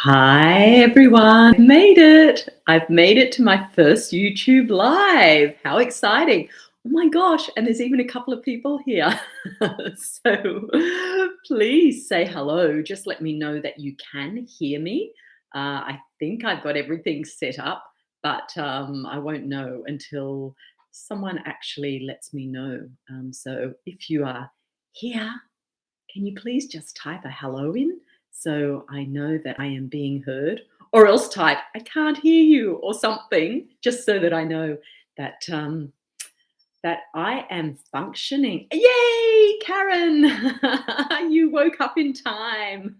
Hi everyone, I've made it. I've made it to my first YouTube live. How exciting. Oh my gosh, and there's even a couple of people here. So please say hello. Just let me know that you can hear me. I think I've got everything set up, but I won't know until someone actually lets me know. So if you are here, can you please just type a hello in so I know that I am being heard? Or else type, I can't hear you, or something, just so that I know that that I am functioning. Yay, Karen! You woke up in time.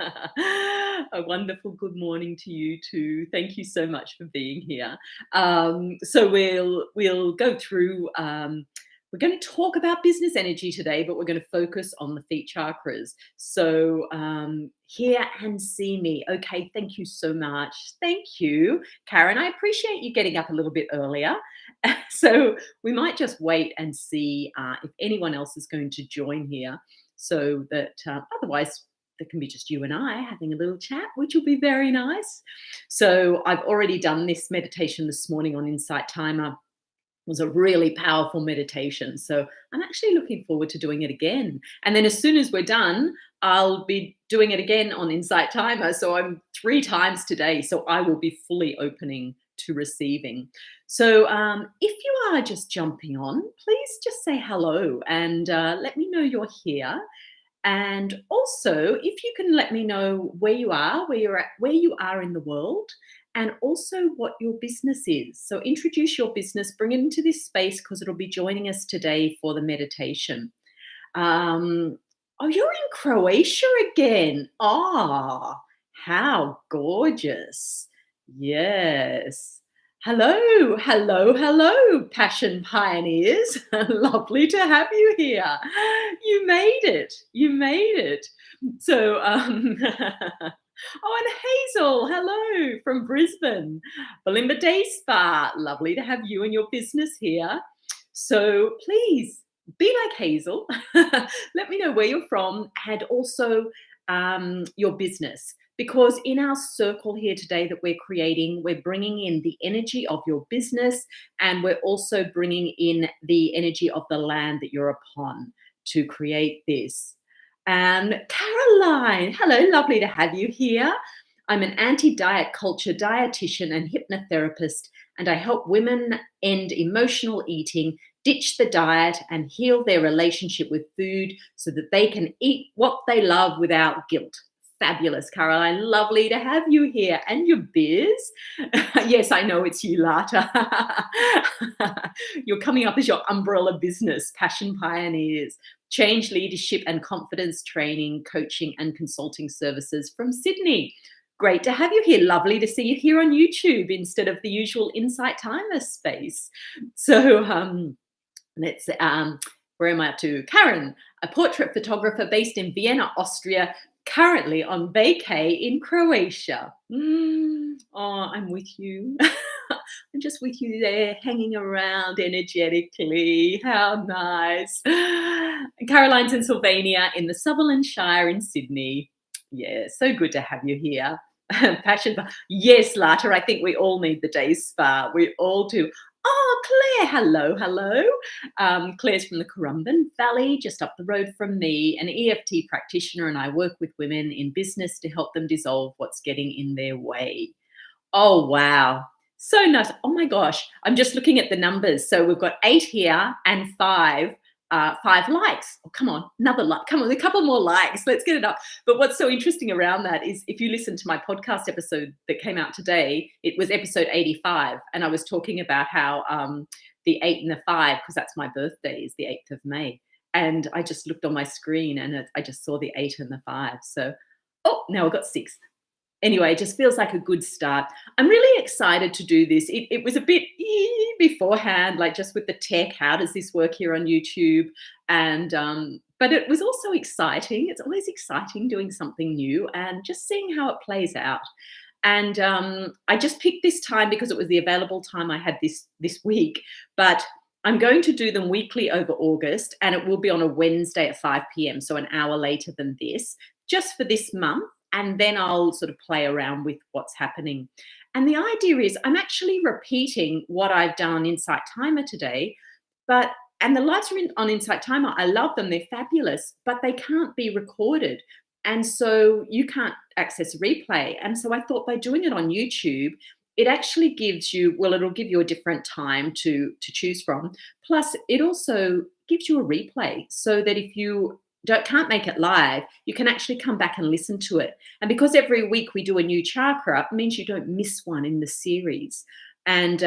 A wonderful good morning to you too. Thank you so much for being here. So we'll go through. We're going to talk about business energy today, but we're going to focus on the feet chakras. So hear and see me. Okay, thank you so much. Thank you, Karen. I appreciate you getting up a little bit earlier. So we might just wait and see if anyone else is going to join here, so that otherwise there can be just you and I having a little chat, which will be very nice. So I've already done this meditation this morning on Insight Timer. It was a really powerful meditation. So I'm actually looking forward to doing it again. And then as soon as we're done, I'll be doing it again on Insight Timer. So I'm 3 times today. So I will be fully opening to receiving. So if you are just jumping on, please just say hello and let me know you're here. And also, if you can let me know where you are, where you're at, where you are in the world, and also what your business is. So introduce your business, bring it into this space because it'll be joining us today for the meditation. Oh, you're in Croatia again. Ah, how gorgeous. Yes. Hello, hello, hello, passion pioneers. Lovely to have you here. You made it. You made it. So, oh, and Hazel, hello from Brisbane. Belimba Day Spa. Lovely to have you and your business here. So please be like Hazel. Let me know where you're from and also your business. Because in our circle here today that we're creating, we're bringing in the energy of your business and we're also bringing in the energy of the land that you're upon to create this. And Caroline, hello, lovely to have you here. I'm an anti-diet culture dietitian and hypnotherapist, and I help women end emotional eating, ditch the diet, and heal their relationship with food so that they can eat what they love without guilt. Fabulous, Caroline. Lovely to have you here. And your biz? Yes, I know it's you, Lata. You're coming up as your umbrella business, Passion Pioneers. Change leadership and confidence training, coaching, and consulting services from Sydney. Great to have you here. Lovely to see you here on YouTube instead of the usual Insight Timer space. So let's where am I up to? Karen, a portrait photographer based in Vienna, Austria, currently on vacay in Croatia. Oh, I'm with you. I'm just with you there, hanging around energetically. How nice. Caroline's in Sylvania, in the Sutherland Shire in Sydney. Yeah, so good to have you here. Passion. Yes, Lata, I think we all need the day spa. We all do. Oh, Claire, hello, hello. Claire's from the Currumbin Valley, just up the road from me, an EFT practitioner, and I work with women in business to help them dissolve what's getting in their way. Oh, wow. So nice. Oh my gosh. I'm just looking at the numbers. So we've got 8 here and 5 likes. Oh, come on, another like. Come on, a couple more likes. Let's get it up. But what's so interesting around that is if you listen to my podcast episode that came out today, it was episode 85. And I was talking about how the 8 and the 5, because that's my birthday, is the 8th of May. And I just looked on my screen and I just saw the 8 and the 5. So, oh, now I've got 6. Anyway, it just feels like a good start. I'm really excited to do this. It was a bit beforehand, like just with the tech, how does this work here on YouTube? And but it was also exciting. It's always exciting doing something new and just seeing how it plays out. And I just picked this time because it was the available time I had this week. But I'm going to do them weekly over August, and it will be on a Wednesday at 5 p.m., so an hour later than this, just for this month. and then I'll sort of play around with what's happening. And the idea is I'm actually repeating what I've done on Insight Timer today, but and the lives are on Insight Timer. I love them; they're fabulous, but they can't be recorded, and so you can't access a replay. And so I thought by doing it on YouTube, it actually gives you it'll give you a different time to choose from. Plus, it also gives you a replay so that if you can't make it live, you can actually come back and listen to it. And because every week we do a new chakra, it means you don't miss one in the series. And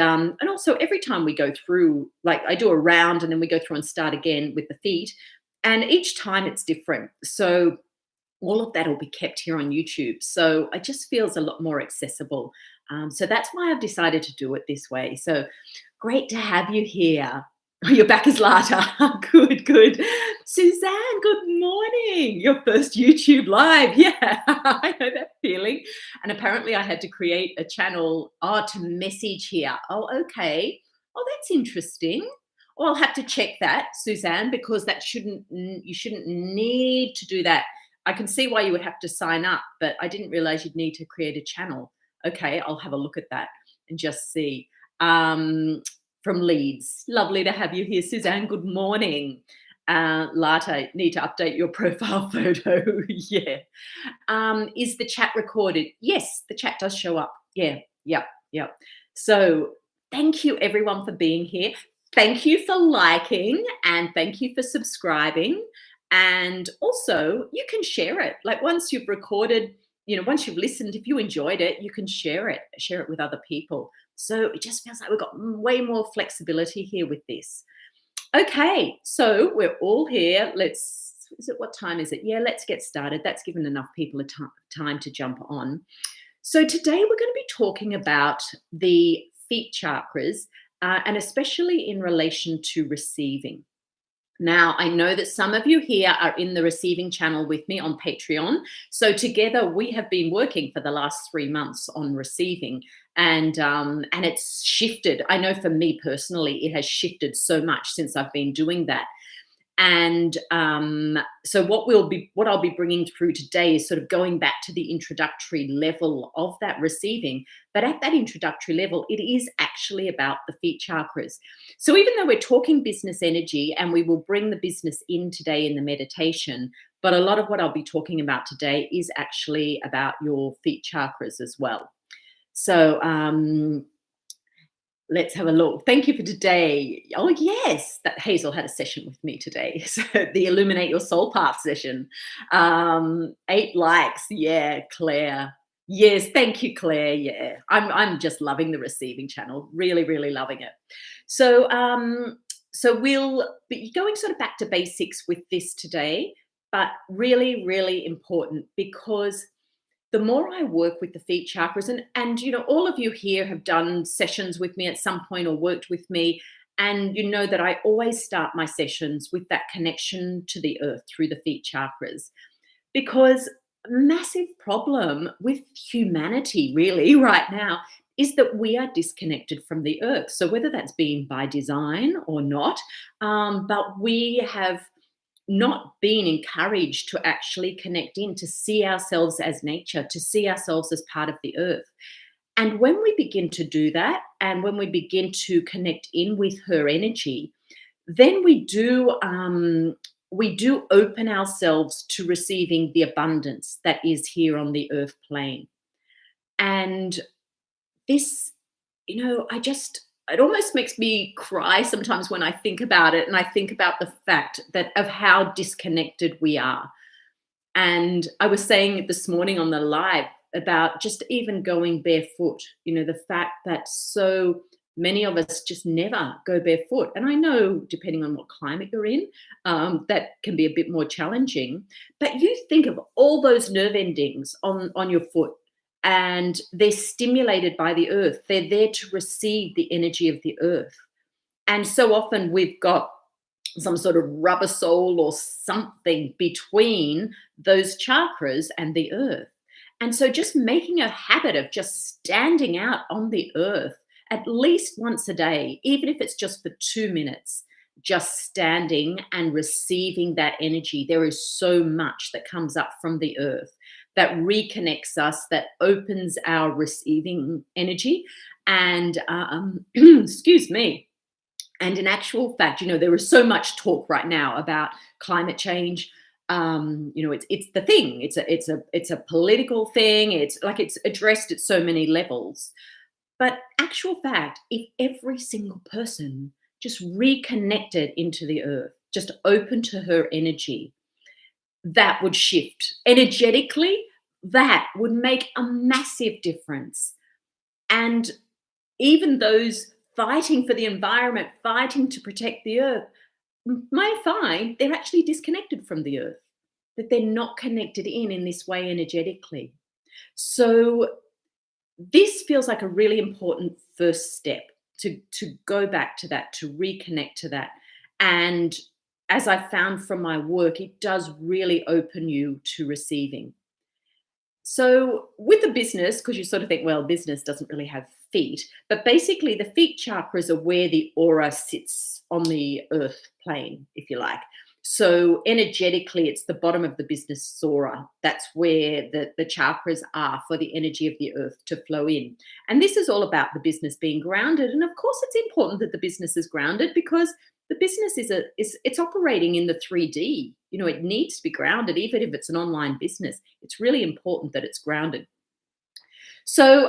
also every time we go through, like I do a round and then we go through and start again with the feet, and each time it's different. So all of that will be kept here on YouTube. So it just feels a lot more accessible. So that's why I've decided to do it this way. So great to have you here. Oh, you're back as Lata. Good, good. Suzanne, good morning. Your first YouTube live. Yeah, I know that feeling. And apparently I had to create a channel to message here. Oh, okay. Oh, that's interesting. Oh, I'll have to check that, Suzanne, because you shouldn't need to do that. I can see why you would have to sign up, but I didn't realize you'd need to create a channel. Okay, I'll have a look at that and just see. From Leeds, lovely to have you here, Suzanne. Good morning. Latte, need to update your profile photo. Yeah. Is the chat recorded? Yes, the chat does show up. Yeah, yep, yep. So thank you everyone for being here. Thank you for liking and thank you for subscribing. And also, you can share it. Like once you've recorded, once you've listened, if you enjoyed it, you can share it with other people. So it just feels like we've got way more flexibility here with this. Okay, so we're all here. What time is it? Yeah, let's get started. That's given enough people a time to jump on. So today we're going to be talking about the feet chakras, and especially in relation to receiving. Now, I know that some of you here are in the receiving channel with me on Patreon. So together we have been working for the last 3 months on receiving, and it's shifted. I know for me personally, it has shifted so much since I've been doing that. And so what I'll be bringing through today is sort of going back to the introductory level of that receiving. But at that introductory level, it is actually about the feet chakras. So even though we're talking business energy, and we will bring the business in today in the meditation, but a lot of what I'll be talking about today is actually about your feet chakras as well. So let's have a look. Thank you for today. Oh, yes, that Hazel had a session with me today. So the Illuminate Your Soul Path session. 8 likes. Yeah, Claire. Yes, thank you, Claire. Yeah, I'm just loving the receiving channel. Really, really loving it. So we'll be going sort of back to basics with this today, but really, really important because the more I work with the feet chakras, and all of you here have done sessions with me at some point or worked with me, and you know that I always start my sessions with that connection to the earth through the feet chakras, because a massive problem with humanity really right now is that we are disconnected from the earth. So whether that's been by design or not, but we have not being encouraged to actually connect in, to see ourselves as nature, to see ourselves as part of the earth. And when we begin to do that, and when we begin to connect in with her energy, then we do open ourselves to receiving the abundance that is here on the earth plane. And this, it almost makes me cry sometimes when I think about it, and I think about the fact of how disconnected we are. And I was saying this morning on the live about just even going barefoot, the fact that so many of us just never go barefoot. And I know, depending on what climate you're in, that can be a bit more challenging. But you think of all those nerve endings on your foot, and they're stimulated by the earth. They're there to receive the energy of the earth. And so often we've got some sort of rubber sole or something between those chakras and the earth. And so just making a habit of just standing out on the earth at least once a day, even if it's just for 2 minutes, just standing and receiving that energy. There is so much that comes up from the earth. that reconnects us, that opens our receiving energy. And excuse me. And in actual fact, there is so much talk right now about climate change. It's the thing. It's a political thing. It's addressed at so many levels. But actual fact, if every single person just reconnected into the earth, just open to her energy, that would shift energetically. That would make a massive difference. And even those fighting for the environment, fighting to protect the earth, might find they're actually disconnected from the earth, that they're not connected in this way energetically. So this feels like a really important first step to go back to that, to reconnect to that. And as I found from my work, it does really open you to receiving. So with the business, because you sort of think, well, business doesn't really have feet, but basically the feet chakras are where the aura sits on the earth plane, if you like. So energetically, it's the bottom of the business aura. That's where the chakras are for the energy of the earth to flow in. And this is all about the business being grounded. And of course, it's important that the business is grounded because the business it's operating in the 3D. It needs to be grounded, even if it's an online business. It's really important that it's grounded. So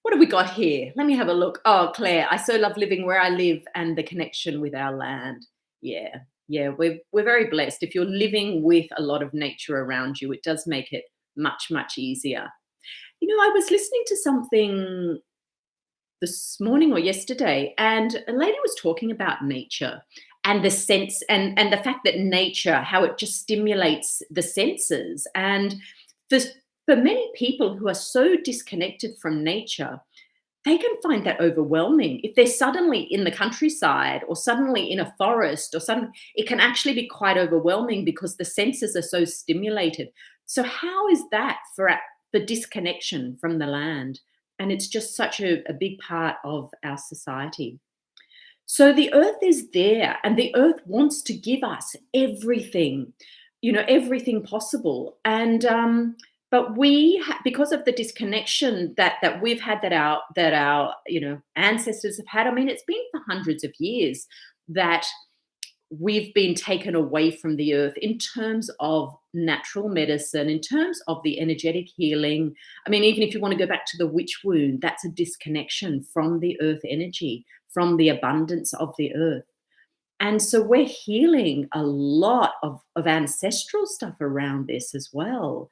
what have we got here? Let me have a look. Oh, Claire, I so love living where I live and the connection with our land. Yeah, we're very blessed. If you're living with a lot of nature around you, it does make it much, much easier. I was listening to something this morning or yesterday, and a lady was talking about nature and the sense and the fact that nature, how it just stimulates the senses. And for many people who are so disconnected from nature, they can find that overwhelming. If they're suddenly in the countryside or suddenly in a forest it can actually be quite overwhelming because the senses are so stimulated. So how is that for the disconnection from the land? And it's just such a big part of our society. So the earth is there and the earth wants to give us everything, everything possible. And but because of the disconnection that we've had, that our ancestors have had. I mean, it's been for hundreds of years that we've been taken away from the earth in terms of natural medicine, in terms of the energetic healing. I mean, even if you want to go back to the witch wound, that's a disconnection from the earth energy, from the abundance of the earth. And so we're healing a lot of ancestral stuff around this as well.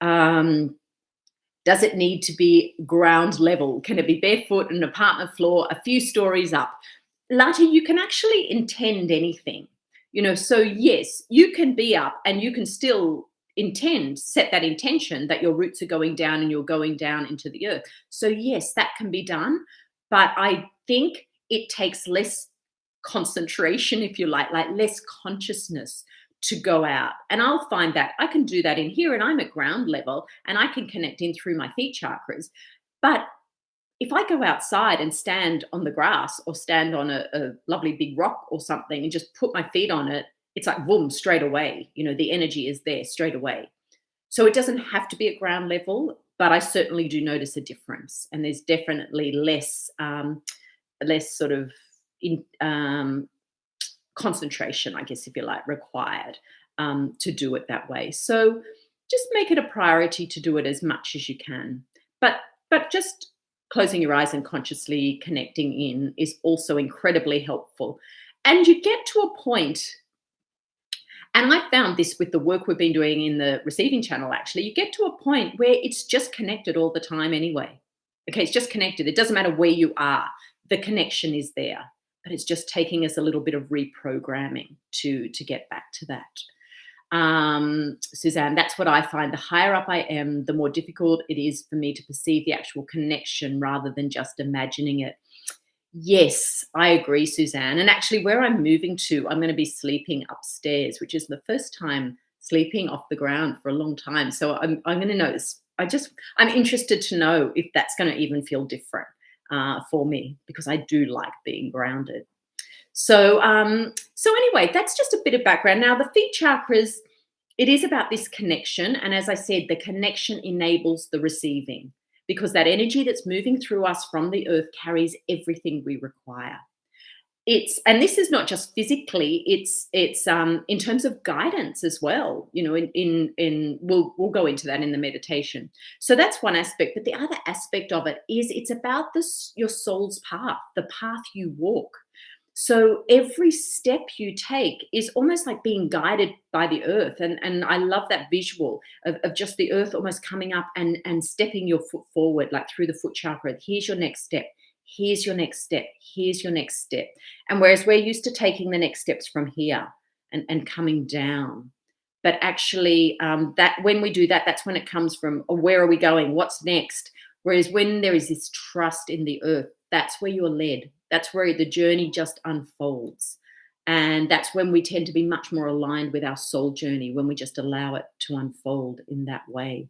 Does it need to be ground level? Can it be barefoot on an apartment floor, a few stories up? Lati, you can actually intend anything, so yes, you can be up and you can still set that intention that your roots are going down and you're going down into the earth. So yes, that can be done. But I think it takes less concentration, if you like less consciousness to go out. And I'll find that I can do that in here and I'm at ground level and I can connect in through my feet chakras. But if I go outside and stand on the grass or stand on a lovely big rock or something and just put my feet on it, it's like boom, straight away. The energy is there straight away. So it doesn't have to be at ground level, but I certainly do notice a difference. And there's definitely less sort of concentration, I guess, if you like, required to do it that way. So just make it a priority to do it as much as you can. But just closing your eyes and consciously connecting in is also incredibly helpful. And you get to a point, and I found this with the work we've been doing in the receiving channel, actually, you get to a point where it's just connected all the time anyway. Okay, it's just connected. It doesn't matter where you are. The connection is there, but it's just taking us a little bit of reprogramming to get back to that. Suzanne, that's what I find. The higher up I am, the more difficult it is for me to perceive the actual connection rather than just imagining it. Yes, I agree, Suzanne. And actually, where I'm moving to, I'm going to be sleeping upstairs, which is the first time sleeping off the ground for a long time. So I'm going to notice. I'm interested to know if that's going to even feel different for me, because I do like being grounded. So anyway, that's just a bit of background. Now, the feet chakras, It is about this connection. And as I said, the connection enables the receiving because that energy that's moving through us from the earth carries everything we require. It's and this is not just physically, it's in terms of guidance as well, in we'll go into that in the meditation. So that's one aspect, but the other aspect of it is it's about this your soul's path, the path you walk. So every step you take is almost like being guided by the earth. And I love that visual of just the earth almost coming up and stepping your foot forward, like through the foot chakra. Here's your next step. Here's your next step. Here's your next step. And whereas we're used to taking the next steps from here and coming down. But actually, that when we do that, that's when it comes from, oh, where are we going? What's next? Whereas when there is this trust in the earth, that's where you're led. That's where the journey just unfolds. And that's when we tend to be much more aligned with our soul journey, when we just allow it to unfold in that way.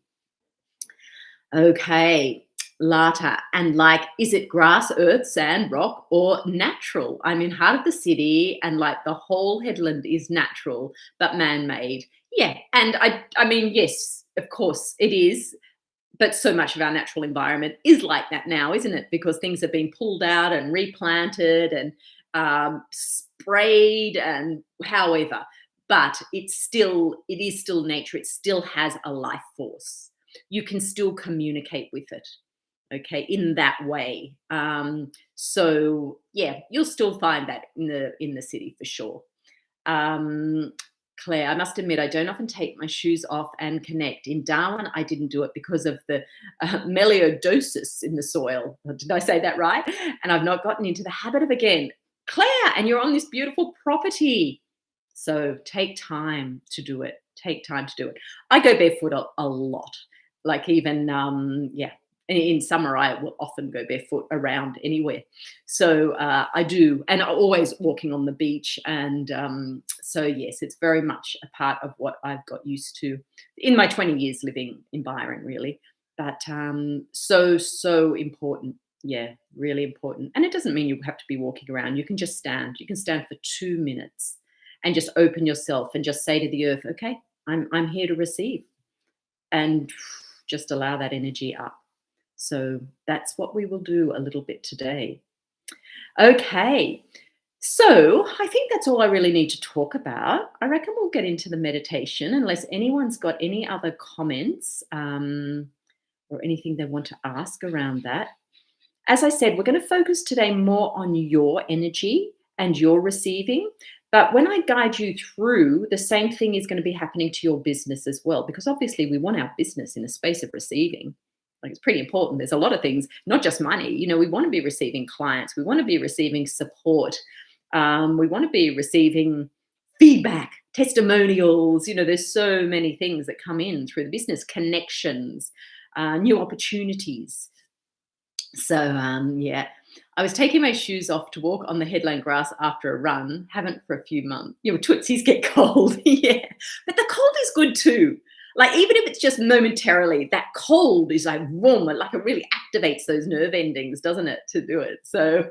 Okay, Lata. And like, is it grass, earth, sand, rock, or natural? I'm in heart of the city, and like the whole headland is natural, but man-made. Yeah, and I mean, yes, of course it is. But so much of our natural environment is like that now, isn't it? Because things have been pulled out and replanted and sprayed and however. But it is still nature. It still has a life force. You can still communicate with it, okay, in that way. So yeah, you'll still find that in the city for sure. Um, Claire, I must admit, I don't often take my shoes off and connect. In Darwin, I didn't do it because of the melioidosis in the soil. Did I say that right? And I've not gotten into the habit of again. Claire, and you're on this beautiful property. So take time to do it. Take time to do it. I go barefoot a lot. Like even, yeah, in summer, I will often go barefoot around anywhere. So I do, and I'm always walking on the beach. And so, yes, it's very much a part of what I've got used to in my 20 years living in Byron, really. But so important. Yeah, really important. And it doesn't mean you have to be walking around. You can just stand. You can stand for 2 minutes and just open yourself and just say to the earth, okay, I'm here to receive, and just allow that energy up. So that's what we will do a little bit today. Okay. So I think that's all I really need to talk about. I reckon we'll get into the meditation unless anyone's got any other comments or anything they want to ask around that. As I said, we're going to focus today more on your energy and your receiving. But when I guide you through, the same thing is going to be happening to your business as well, because obviously we want our business in a space of receiving. Like, it's pretty important. There's a lot of things, not just money. We want to be receiving clients. We want to be receiving support. We want to be receiving feedback, testimonials. There's so many things that come in through the business, connections, new opportunities. So, yeah, I was taking my shoes off to walk on the headland grass after a run. Haven't for a few months. Tootsies get cold. Yeah, but the cold is good too. Like, even if it's just momentarily, that cold is like warm, like it really activates those nerve endings, doesn't it, to do it? So,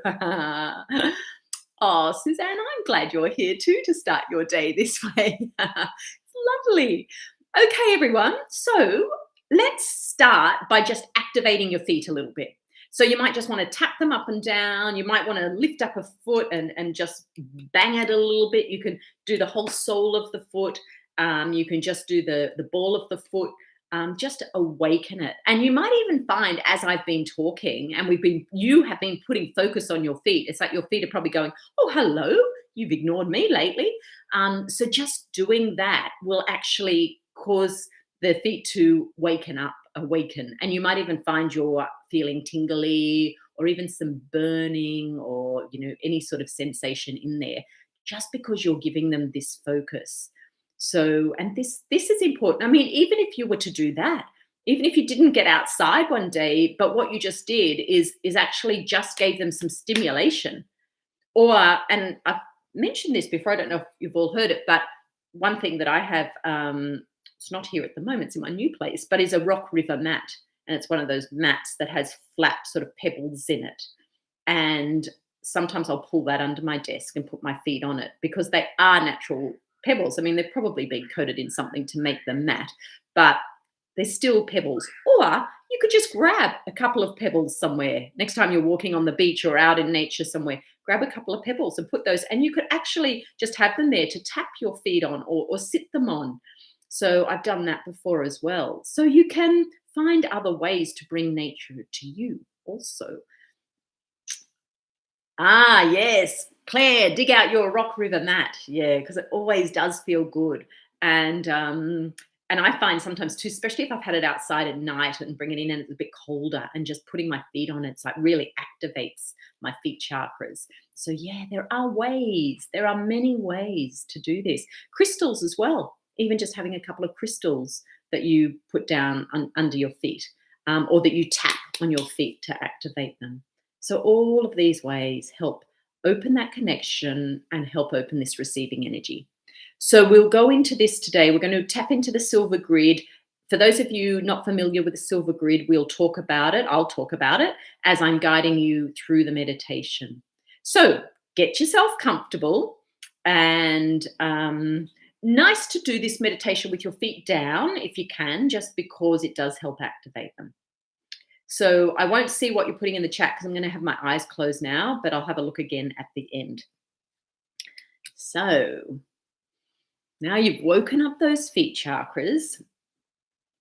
oh, Suzanne, I'm glad you're here too to start your day this way. It's lovely. Okay, everyone. So let's start by just activating your feet a little bit. So you might just want to tap them up and down. You might want to lift up a foot and just bang it a little bit. You can do the whole sole of the foot. You can just do the ball of the foot, just to awaken it. And you might even find, as I've been talking and you have been putting focus on your feet, it's like your feet are probably going, oh, hello, you've ignored me lately. So just doing that will actually cause the feet to awaken. And you might even find you're feeling tingly or even some burning or, any sort of sensation in there, just because you're giving them this focus. So, and this is important. I mean, even if you were to do that, even if you didn't get outside one day, but what you just did is actually just gave them some stimulation. And I've mentioned this before, I don't know if you've all heard it, but one thing that I have, it's not here at the moment, it's in my new place, but is a rock river mat. And it's one of those mats that has flat sort of pebbles in it. And sometimes I'll pull that under my desk and put my feet on it because they are natural pebbles. I mean, they've probably been coated in something to make them matte, but they're still pebbles. Or you could just grab a couple of pebbles somewhere. Next time you're walking on the beach or out in nature somewhere, grab a couple of pebbles and put those, and you could actually just have them there to tap your feet on or sit them on. So I've done that before as well. So you can find other ways to bring nature to you also. Ah, yes. Claire, dig out your rock river mat. Yeah, because it always does feel good. And I find sometimes too, especially if I've had it outside at night and bring it in and it's a bit colder and just putting my feet on it's like really activates my feet chakras. So yeah, there are ways. There are many ways to do this. Crystals as well. Even just having a couple of crystals that you put down under your feet, or that you tap on your feet to activate them. So all of these ways help open that connection and help open this receiving energy. So we'll go into this today. We're going to tap into the silver grid. For those of you not familiar with the silver grid, we'll talk about it. I'll talk about it as I'm guiding you through the meditation. So get yourself comfortable, and nice to do this meditation with your feet down if you can, just because it does help activate them. So I won't see what you're putting in the chat because I'm going to have my eyes closed now, but I'll have a look again at the end. So now you've woken up those feet chakras.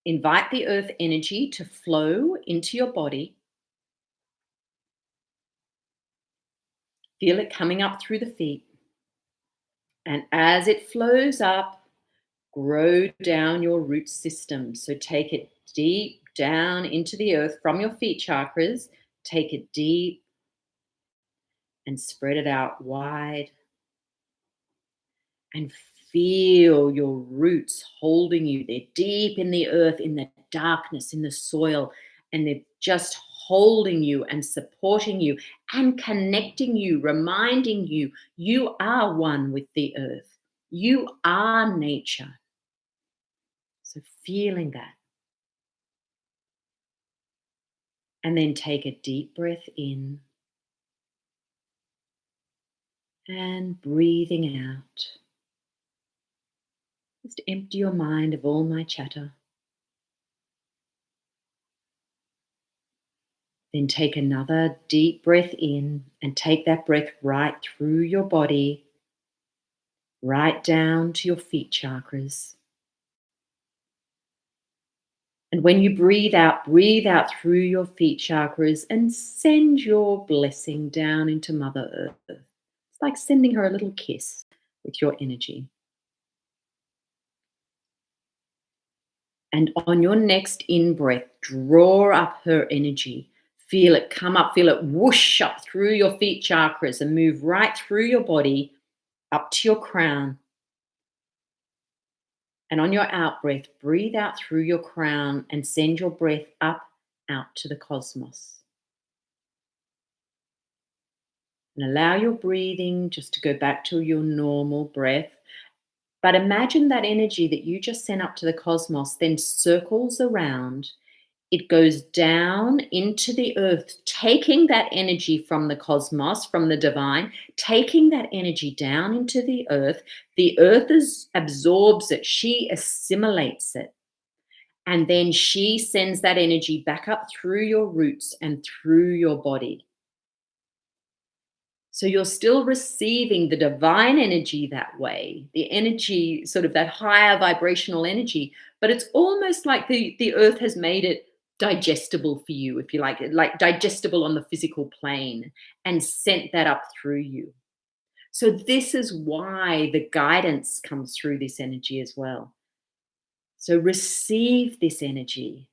Invite the earth energy to flow into your body. Feel it coming up through the feet. And as it flows up, grow down your root system. So take it deep down into the earth from your feet chakras. Take it deep and spread it out wide. And feel your roots holding you. They're deep in the earth, in the darkness, in the soil, and they're just holding you and supporting you and connecting you, reminding you you are one with the earth. You are nature. So feeling that. And then take a deep breath in and breathing out. Just empty your mind of all my chatter. Then take another deep breath in and take that breath right through your body, right down to your feet chakras. And when you breathe out through your feet chakras and send your blessing down into Mother Earth. It's like sending her a little kiss with your energy. And on your next in-breath, draw up her energy. Feel it come up, feel it whoosh up through your feet chakras and move right through your body up to your crown. And on your out-breath, breathe out through your crown and send your breath up out to the cosmos. And allow your breathing just to go back to your normal breath. But imagine that energy that you just sent up to the cosmos then circles around. It goes down into the earth, taking that energy from the cosmos, from the divine, taking that energy down into the earth. The earth absorbs it. She assimilates it. And then she sends that energy back up through your roots and through your body. So you're still receiving the divine energy that way, the energy, sort of that higher vibrational energy, but it's almost like the earth has made it digestible for you, if you like digestible on the physical plane, and sent that up through you. So this is why the guidance comes through this energy as well. So receive this energy.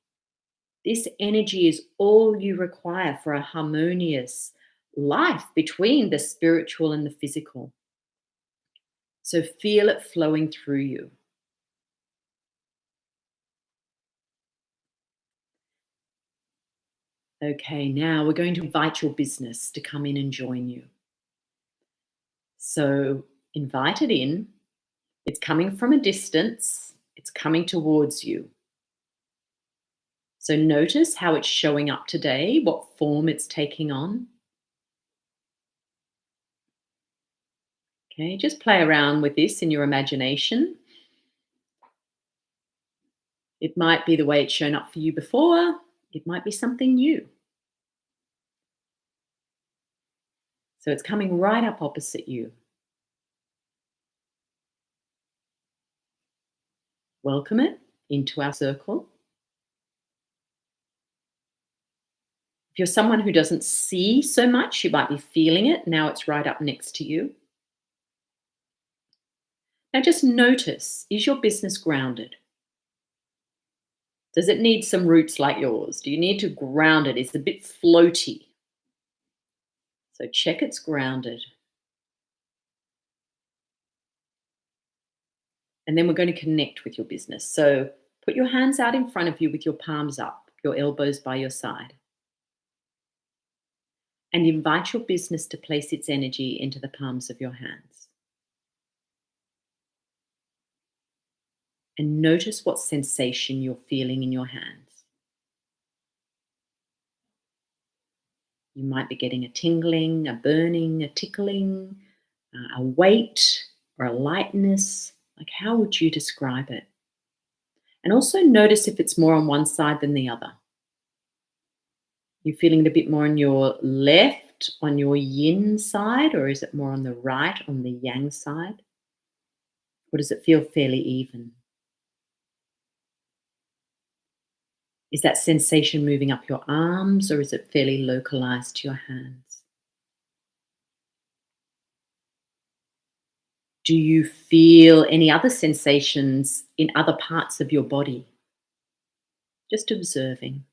This energy is all you require for a harmonious life between the spiritual and the physical. So feel it flowing through you. Okay, now we're going to invite your business to come in and join you. So invite it in. It's coming from a distance. It's coming towards you. So notice how it's showing up today, what form it's taking on. Okay, just play around with this in your imagination. It might be the way it's shown up for you before, it might be something new. So it's coming right up opposite you. Welcome it into our circle. If you're someone who doesn't see so much, you might be feeling it. Now it's right up next to you. Now just notice, is your business grounded? Does it need some roots like yours? Do you need to ground it? Is it a bit floaty? So check it's grounded. And then we're going to connect with your business. So put your hands out in front of you with your palms up, your elbows by your side. And invite your business to place its energy into the palms of your hands. And notice what sensation you're feeling in your hands. You might be getting a tingling, a burning, a tickling, a weight, or a lightness. Like, how would you describe it? And also notice if it's more on one side than the other. You feeling it a bit more on your left, on your yin side, or is it more on the right, on the yang side? Or does it feel fairly even? Is that sensation moving up your arms, or is it fairly localized to your hands? Do you feel any other sensations in other parts of your body? Just observing.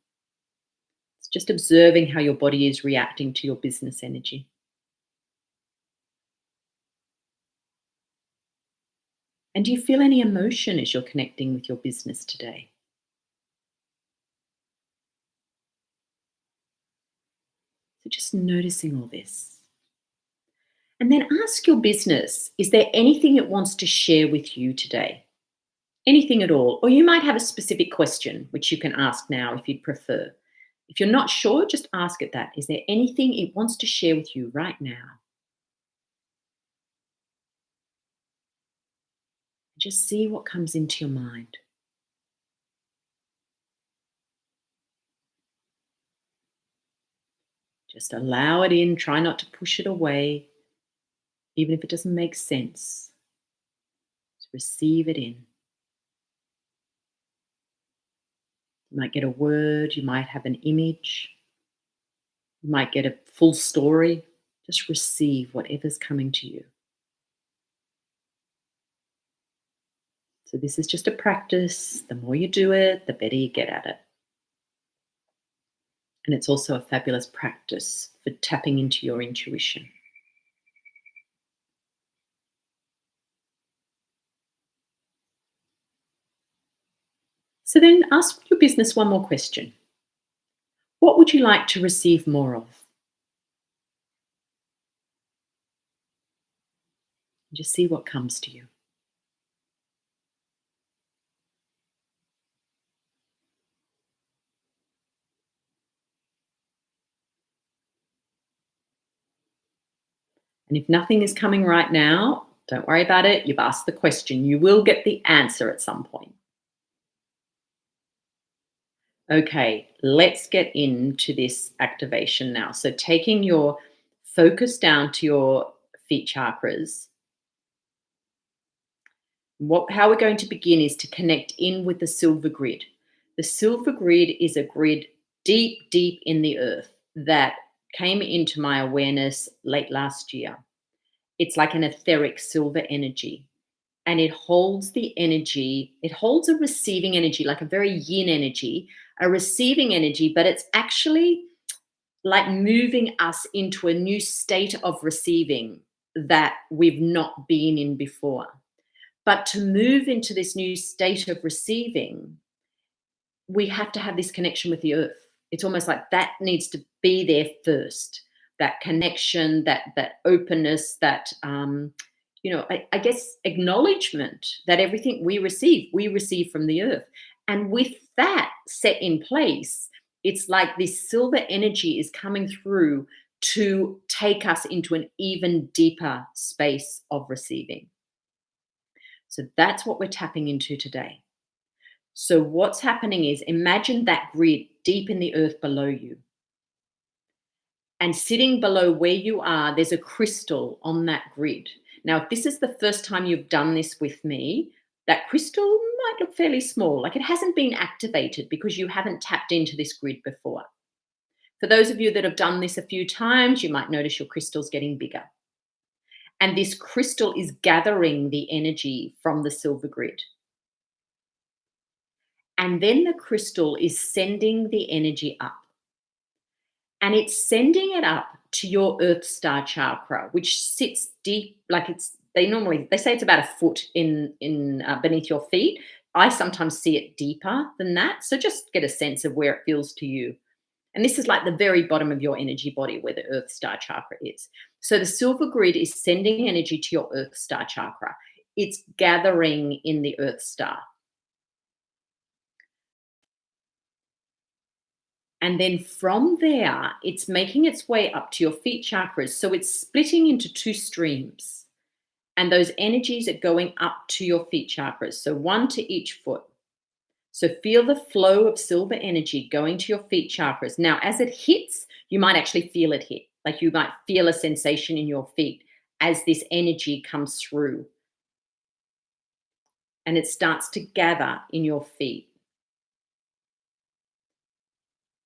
It's just observing how your body is reacting to your business energy. And do you feel any emotion as you're connecting with your business today? So just noticing all this. And then ask your business, is there anything it wants to share with you today? Anything at all? Or you might have a specific question, which you can ask now if you'd prefer. If you're not sure, just ask it that. Is there anything it wants to share with you right now? Just see what comes into your mind. Just allow it in. Try not to push it away, even if it doesn't make sense. Just receive it in. You might get a word, you might have an image, you might get a full story. Just receive whatever's coming to you. So this is just a practice. The more you do it, the better you get at it. And it's also a fabulous practice for tapping into your intuition. So then ask your business one more question. What would you like to receive more of? Just see what comes to you. And if nothing is coming right now, don't worry about it. You've asked the question. You will get the answer at some point. Okay, let's get into this activation now. So taking your focus down to your feet chakras, how we're going to begin is to connect in with the silver grid. The silver grid is a grid deep, deep in the earth that came into my awareness late last year. It's like an etheric silver energy. And it holds the energy, it holds a receiving energy, like a very yin energy, a receiving energy, but it's actually like moving us into a new state of receiving that we've not been in before. But to move into this new state of receiving, we have to have this connection with the earth. It's almost like that needs to be there first. That connection, that openness, that I guess acknowledgement that everything we receive from the earth. And with that set in place, it's like this silver energy is coming through to take us into an even deeper space of receiving. So that's what we're tapping into today. So what's happening is, imagine that grid deep in the earth below you. And sitting below where you are, there's a crystal on that grid. Now, if this is the first time you've done this with me, that crystal might look fairly small, like it hasn't been activated because you haven't tapped into this grid before. For those of you that have done this a few times, you might notice your crystal's getting bigger. And this crystal is gathering the energy from the silver grid. And then the crystal is sending the energy up. And it's sending it up to your Earth Star chakra, which sits deep, like they say it's about a foot in beneath your feet. I sometimes see it deeper than that. So just get a sense of where it feels to you. And this is like the very bottom of your energy body where the Earth Star chakra is. So the silver grid is sending energy to your Earth Star chakra. It's gathering in the Earth Star. And then from there, it's making its way up to your feet chakras. So it's splitting into two streams. And those energies are going up to your feet chakras. So one to each foot. So feel the flow of silver energy going to your feet chakras. Now, as it hits, you might actually feel it hit. Like you might feel a sensation in your feet as this energy comes through. And it starts to gather in your feet.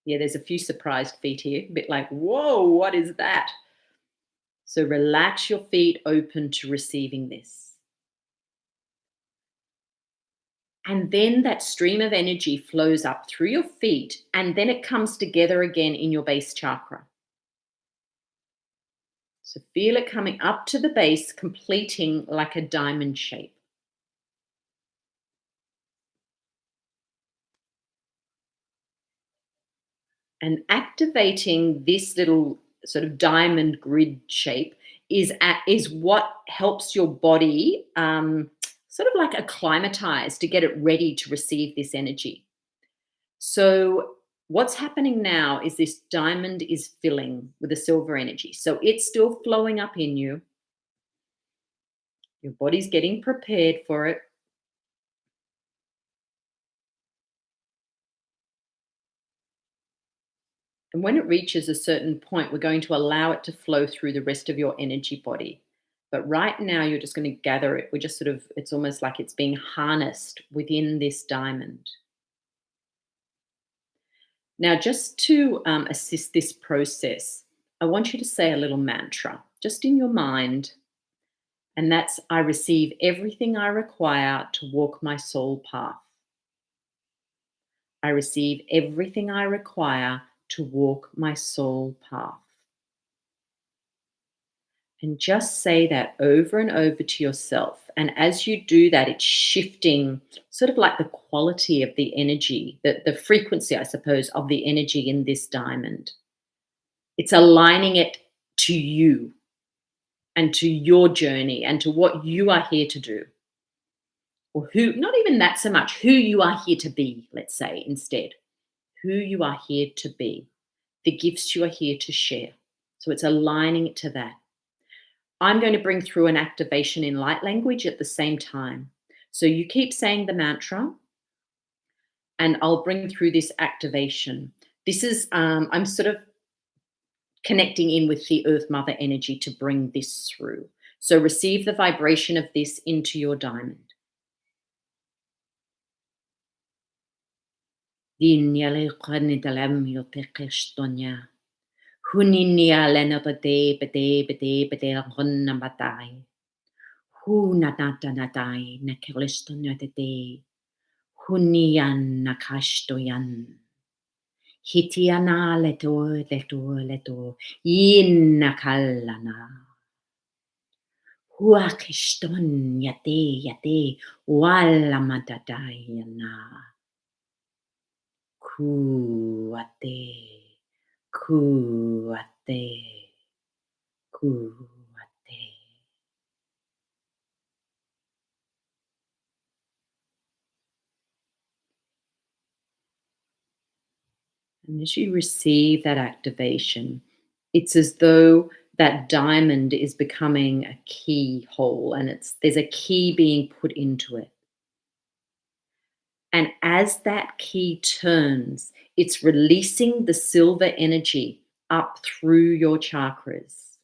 Yeah, there's a few surprised feet here, a bit like, whoa, what is that? So relax your feet, open to receiving this. And then that stream of energy flows up through your feet, and then it comes together again in your base chakra. So feel it coming up to the base, completing like a diamond shape. And activating this little sort of diamond grid shape is what helps your body sort of like acclimatize to get it ready to receive this energy. So what's happening now is this diamond is filling with the silver energy. So it's still flowing up in you. Your body's getting prepared for it. And when it reaches a certain point, we're going to allow it to flow through the rest of your energy body. But right now, you're just going to gather it. We're just sort of, it's almost like it's being harnessed within this diamond. Now, just to assist this process, I want you to say a little mantra just in your mind. And that's, I receive everything I require to walk my soul path. I receive everything I require to walk my soul path. And just say that over and over to yourself. And as you do that, it's shifting sort of like the quality of the energy, the frequency, I suppose, of the energy in this diamond. It's aligning it to you and to your journey and to what you are here to do. Or who, not even that so much, who you are here to be, let's say instead. Who you are here to be, the gifts you are here to share. So it's aligning it to that. I'm going to bring through an activation in light language at the same time. So you keep saying the mantra, and I'll bring through this activation. This is, I'm sort of connecting in with the Earth Mother energy to bring this through. So receive the vibration of this into your diamond. Huninia lena bade bade bade bade honna batai. Hu natata natai nakelistonya de. Hunian nakashtoyan. Hitiana leto. Yin nakallana. Huakishton yate. Wala matadayana. Kuate. Kuate. And as you receive that activation, It's as though that diamond is becoming a keyhole and there's a key being put into it. And as that key turns, it's releasing the silver energy up through your chakras.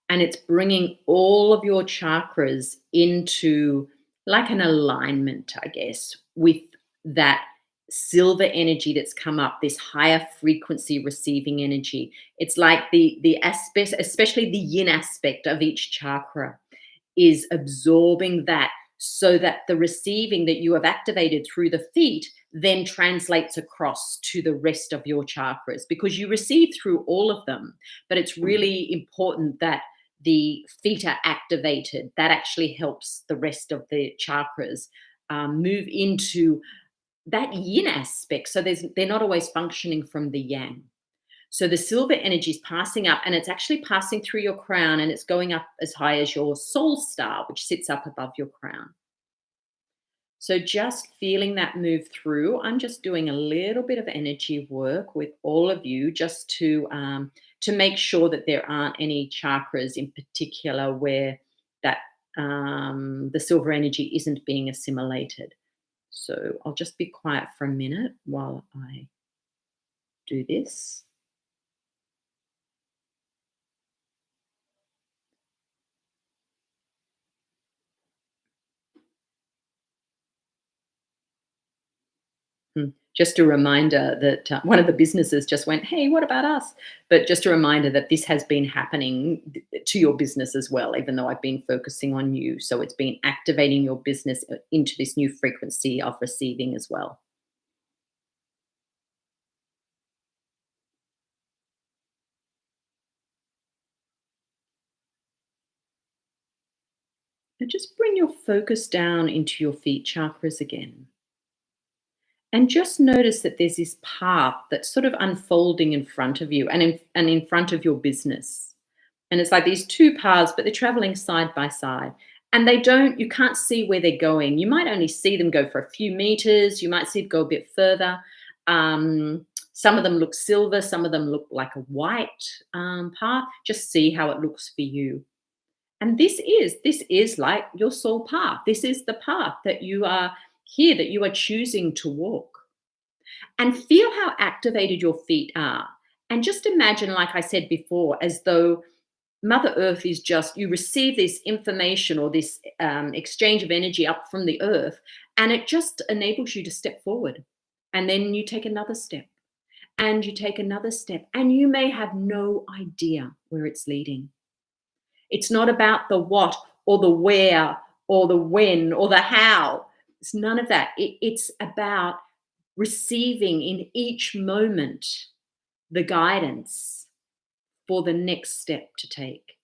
And it's bringing all of your chakras into like an alignment, I guess, with that silver energy that's come up, this higher frequency receiving energy. It's like the aspect, especially the yin aspect of each chakra, is absorbing that, so that the receiving that you have activated through the feet then translates across to the rest of your chakras, because you receive through all of them. But it's really important that the feet are activated. That actually helps the rest of the chakras move into that yin aspect. So they're not always functioning from the yang. So the silver energy is passing up, and it's actually passing through your crown, and it's going up as high as your soul star, which sits up above your crown. So just feeling that move through, I'm just doing a little bit of energy work with all of you, just to make sure that there aren't any chakras in particular where that the silver energy isn't being assimilated. So I'll just be quiet for a minute while I do this. Just a reminder that one of the businesses just went, "Hey, what about us?" But just a reminder that this has been happening to your business as well, even though I've been focusing on you. So it's been activating your business into this new frequency of receiving as well. And just bring your focus down into your feet chakras again. And just notice that there's this path that's sort of unfolding in front of you and in front of your business. And it's like these two paths, but they're traveling side by side. And you can't see where they're going. You might only see them go for a few meters. You might see it go a bit further. Some of them look silver. Some of them look like a white path. Just see how it looks for you. And this is like your soul path. This is the path that you are here, that you are choosing to walk. And feel how activated your feet are. And just imagine, like I said before, as though Mother Earth is just, you receive this information or this exchange of energy up from the earth, and it just enables you to step forward. And then you take another step, and you take another step, and you may have no idea where it's leading. It's not about the what or the where or the when or the how. It's none of that. It's about receiving in each moment the guidance for the next step to take,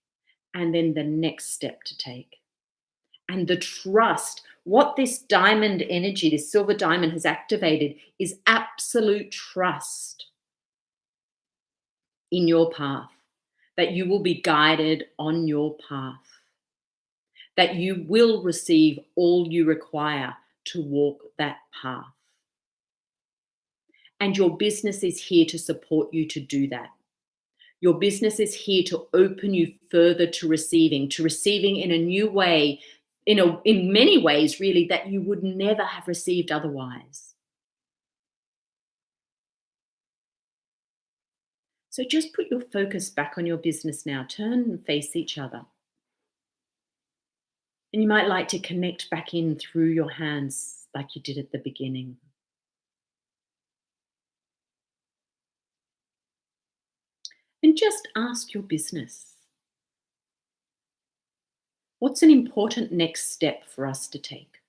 and then the next step to take. And the trust, what this diamond energy, this silver diamond has activated, is absolute trust in your path, that you will be guided on your path, that you will receive all you require to walk that path. And your business is here to support you to do that. Your business is here to open you further to receiving in a new way, in many ways, really, that you would never have received otherwise. So just put your focus back on your business now. Turn and face each other. And you might like to connect back in through your hands like you did at the beginning. And just ask your business, what's an important next step for us to take?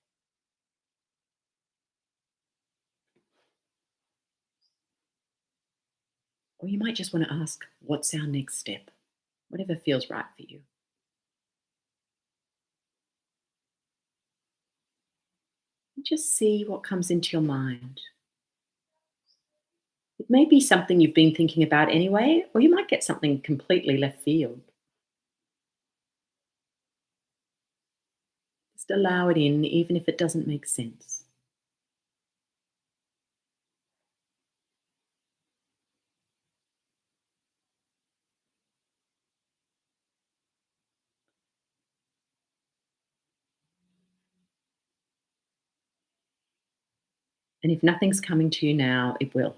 Or you might just want to ask, what's our next step? Whatever feels right for you. And just see what comes into your mind. It may be something you've been thinking about anyway, or you might get something completely left field. Just allow it in, even if it doesn't make sense. And if nothing's coming to you now, it will.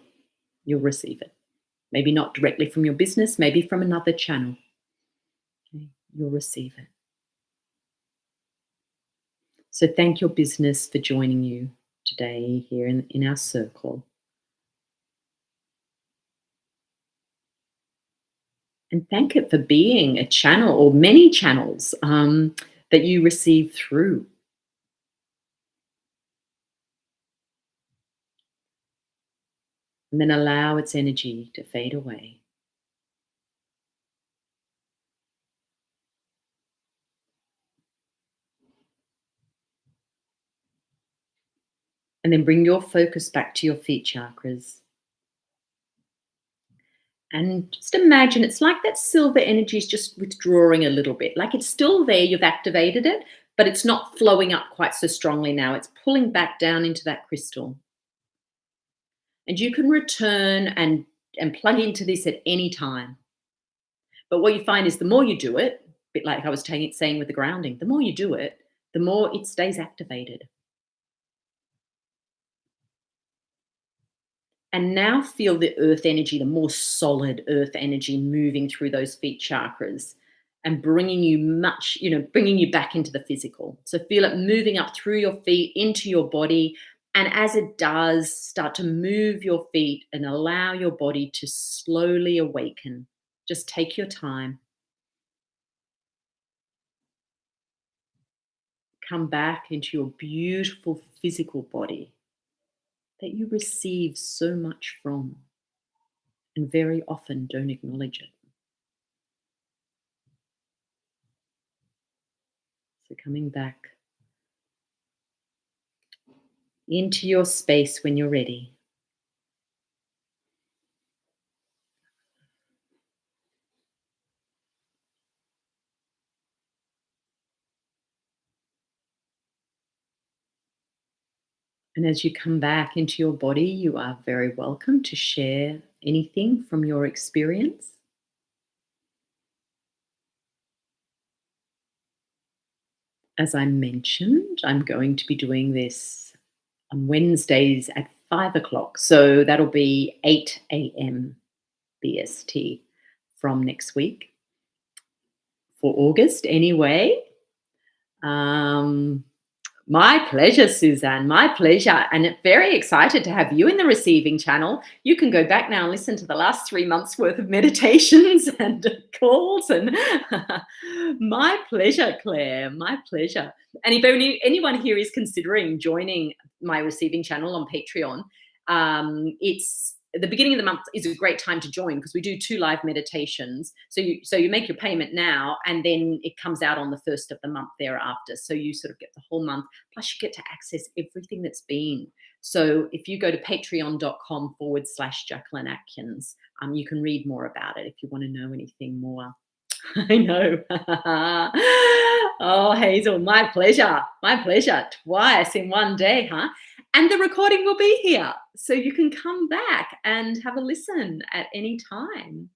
You'll receive it. Maybe not directly from your business, maybe from another channel. Okay? You'll receive it. So thank your business for joining you today here in our circle. And thank it for being a channel or many channels that you receive through. And then allow its energy to fade away. And then bring your focus back to your feet chakras. And just imagine it's like that silver energy is just withdrawing a little bit. Like it's still there, you've activated it, but it's not flowing up quite so strongly now. It's pulling back down into that crystal. And you can return and plug into this at any time. But what you find is the more you do it, a bit like I was saying with the grounding, the more you do it, the more it stays activated. And now feel the earth energy, the more solid earth energy moving through those feet chakras and bringing you back into the physical. So feel it moving up through your feet into your body. And as it does, start to move your feet and allow your body to slowly awaken. Just take your time. Come back into your beautiful physical body that you receive so much from and very often don't acknowledge it. So coming back into your space when you're ready. And as you come back into your body, you are very welcome to share anything from your experience. As I mentioned, I'm going to be doing this on Wednesdays at 5 o'clock. So that'll be 8 a.m. BST from next week for August anyway. My pleasure, Suzanne. My pleasure. And very excited to have you in the receiving channel. You can go back now and listen to the last 3 months worth of meditations and calls. And my pleasure, Claire. My pleasure. And if anyone here is considering joining my receiving channel on Patreon, it's the beginning of the month is a great time to join because we do 2 live meditations. So you make your payment now and then it comes out on the first of the month thereafter. So you sort of get the whole month. Plus you get to access everything that's been. So if you go to patreon.com/Jacquelyn Atkins, you can read more about it if you want to know anything more. I know. Oh, Hazel, my pleasure. My pleasure. Twice in one day, huh? And the recording will be here. So you can come back and have a listen at any time.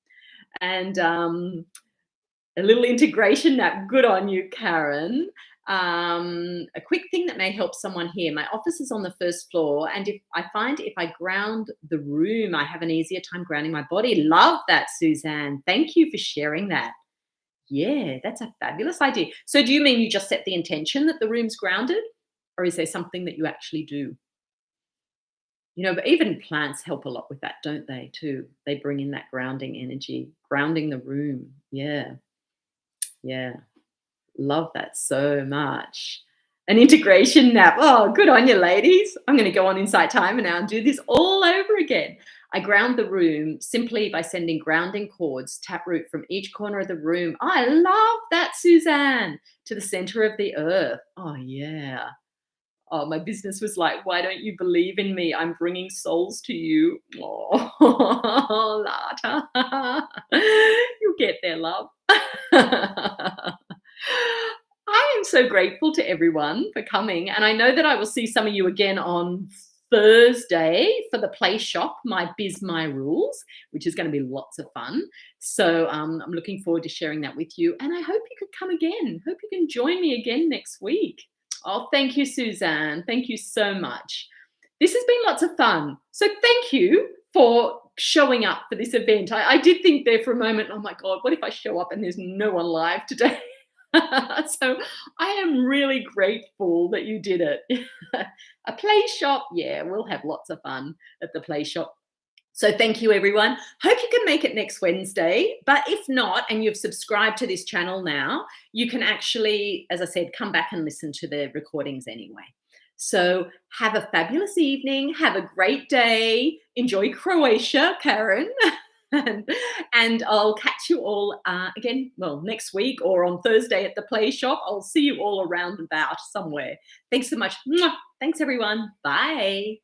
And a little integration nap. Good on you, Karen. A quick thing that may help someone here. My office is on the first floor. And if I ground the room, I have an easier time grounding my body. Love that, Suzanne. Thank you for sharing that. Yeah, that's a fabulous idea. So do you mean you just set the intention that the room's grounded? Or is there something that you actually do? But even plants help a lot with that, don't they, too? They bring in that grounding energy, grounding the room. Yeah. Yeah. Love that so much. An integration nap. Oh, good on you, ladies. I'm going to go on Insight Timer now and do this all over again. I ground the room simply by sending grounding cords, taproot from each corner of the room. Oh, I love that, Suzanne, to the center of the earth. Oh, yeah. Oh, my business was like, why don't you believe in me? I'm bringing souls to you. Oh, Lata. You'll get there, love. I am so grateful to everyone for coming. And I know that I will see some of you again on Thursday for the Play Shop, My Biz, My Rules, which is going to be lots of fun. So I'm looking forward to sharing that with you. And I hope you could come again. Hope you can join me again next week. Oh, thank you, Suzanne. Thank you so much. This has been lots of fun. So thank you for showing up for this event. I did think there for a moment, oh my God, what if I show up and there's no one live today? So I am really grateful that you did it. A play shop, yeah, we'll have lots of fun at the play shop. So thank you, everyone. Hope you can make it next Wednesday. But if not, and you've subscribed to this channel now, you can actually, as I said, come back and listen to the recordings anyway. So have a fabulous evening. Have a great day. Enjoy Croatia, Karen. And I'll catch you all again, well, next week or on Thursday at the play shop. I'll see you all around about somewhere. Thanks so much. Mwah. Thanks, everyone. Bye.